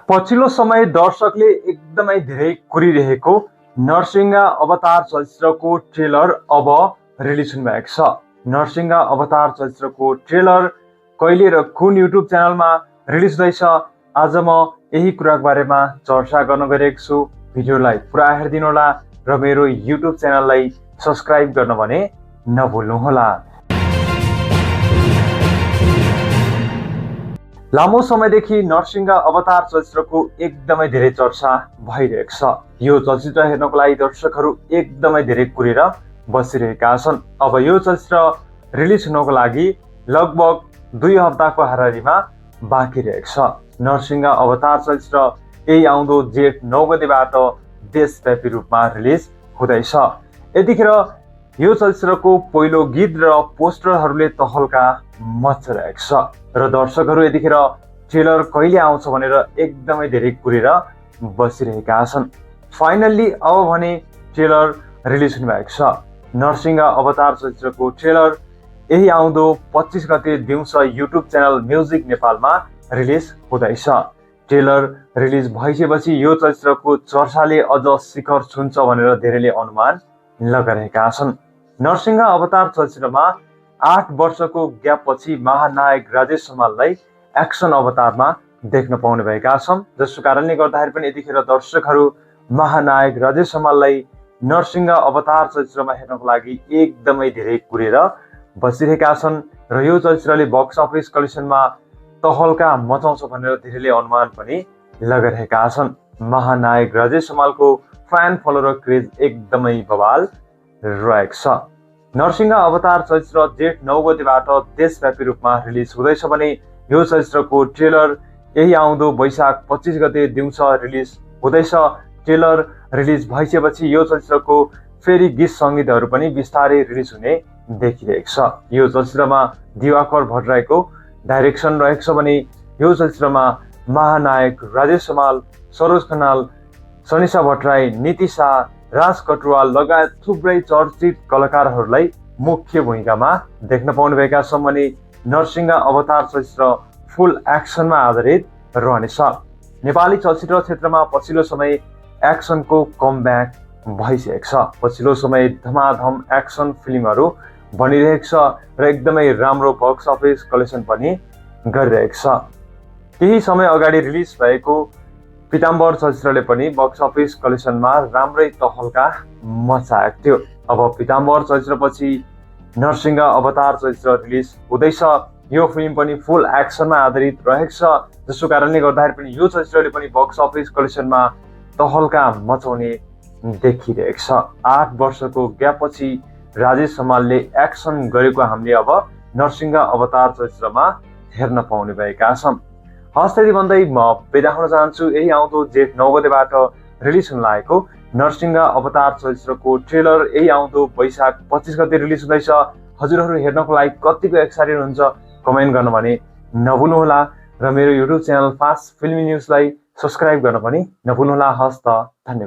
पछिल्लो समय दर्शकले एकदमै धेरै कुरिरहेको नरसिंह अवतार चलचित्रको ट्रेलर अब रिलिज हुनुभएको छ। नरसिंह अवतार चलचित्रको ट्रेलर कहिले र कुन युट्युब च्यानलमा रिलिज हुँदैछ, आज म यही कुराको बारेमा चर्चा गर्न गइरहेको छु। भिडियोलाई पुरा हेरिदिनुहोला र मेरो युट्युब च्यानललाई सब्स्क्राइब गर्न भने नभुल्नुहोला। लामो समयदेखि नरसिंह अवतार चलचित्रको एकदमै धेरै चर्चा भइरहेको छ। यो चलचित्र हेर्नको लागि दर्शकहरू एकदमै धेरै कुरेर बसिरहेका छन्। अब यो चलचित्र रिलिज हुनको लागि लगभग 2 हप्ताको हाराहारीमा बाँकी रहेको छ। नरसिंह अवतार चलचित्र यही आउँदो जेठ 9 गतेबाट देशव्यापी रूपमा रिलिज हुँदैछ। यतिखेर यो चलचित्रको पहिलो गीत र पोस्टरहरूले तहल्का मच्चिरहेको छ र दर्शकहरू यतिखेर ट्रेलर कहिले आउँछ भनेर एकदमै धेरै कुरेर बसिरहेका छन्। फाइनल्ली अब भने ट्रेलर रिलिज हुनुभएको छ। नरसिंह अवतार चलचित्रको ट्रेलर यही आउँदो 25 गते दिउँसो युट्युब च्यानल म्युजिक नेपालमा रिलिज हुँदैछ। ट्रेलर रिलिज भइसकेपछि यो चलचित्रको चर्चाले अझ शिखर छुन्छ भनेर धेरैले अनुमान लगाइरहेका छन्। नरसिंह अवतार चलचित्रमा 8 वर्षको ग्यापपछि महानायक राजेश हमाललाई एक्सन अवतारमा देख्न पाउने भएका छौँ, जसको कारणले गर्दाखेरि पनि यतिखेर दर्शकहरू महानायक राजेश हमाललाई नरसिंह अवतार चलचित्रमा हेर्नको लागि एकदमै धेरै कुरेर बसिरहेका छन् र यो चलचित्रले बक्स अफिस कलेक्सनमा तहल्का मचाउँछ भनेर धेरैले अनुमान पनि लगाइरहेका छन्। महानायक राजेश हमालको फ्यान फलोअर क्रेज एकदमै बवाल रहेको छ। नरसिंह अवतार चलचित्र जेठ 9 गतेबाट देशव्यापी रूपमा रिलिज हुँदैछ भने यो चलचित्रको ट्रेलर यही आउँदो वैशाख 25 गते दिउँसो रिलिज हुँदैछ। ट्रेलर रिलिज भइसकेपछि यो चलचित्रको फेरि गीत सङ्गीतहरू पनि बिस्तारै रिलिज हुने देखिरहेको छ। यो चलचित्रमा दिवाकर भट्टराईको डाइरेक्सन रहेको छ भने यो चलचित्रमा महानायक राजेश हमाल, सरोज खनाल, सनिसा भट्टराई, नितिशा, राज कटुवाल लगायत थुप्रै चर्चित कलाकारहरूलाई मुख्य भूमिकामा देख्न पाउने भएका छौँ भने नरसिंह अवतार चलचित्र फुल एक्सनमा आधारित रहनेछ। नेपाली चलचित्र क्षेत्रमा पछिल्लो समय एक्सनको कमब्याक भइसकेको छ। पछिल्लो समय धमाधम एक्सन फिल्महरू बनिरहेको छ र एकदमै राम्रो बक्स अफिस कलेक्सन पनि गरिरहेको छ। केही समय अगाडि रिलिज भएको पीताम्बर चलचित्रले पनि बक्स अफिस कलेक्सनमा राम्रै तहल्का मचाएको थियो। अब पीताम्बर चलचित्रपछि नरसिंह अवतार चलचित्र रिलिज हुँदैछ। यो फिल्म पनि फुल एक्सनमा आधारित रहेको छ, जसको कारणले गर्दाखेरि पनि यो चलचित्रले पनि बक्स अफिस कलेक्सनमा तहल्का मचाउने देखिरहेको छ। 8 वर्षको ग्यापपछि राजेश हमालले एक्सन गरेको हामीले अब नरसिंह अवतार चलचित्रमा हेर्न पाउने भएका छौँ। हस्, त्यति भन्दै म बिदा हुन चाहन्छु। यही आउँदो जेठ 9 गतेबाट रिलिज हुन लागेको नरसिंह अवतार चलचित्रको ट्रेलर यही आउँदो वैशाख 25 गते रिलिज हुँदैछ। हजुरहरू हेर्नको लागि कतिको एक्साइटेड हुनुहुन्छ कमेन्ट गर्न भने नभुल्नुहोला र मेरो युट्युब च्यानल फास्ट फिल्मी न्युजलाई सब्स्क्राइब गर्न पनि नभुल्नुहोला। हस् त, धन्यवाद।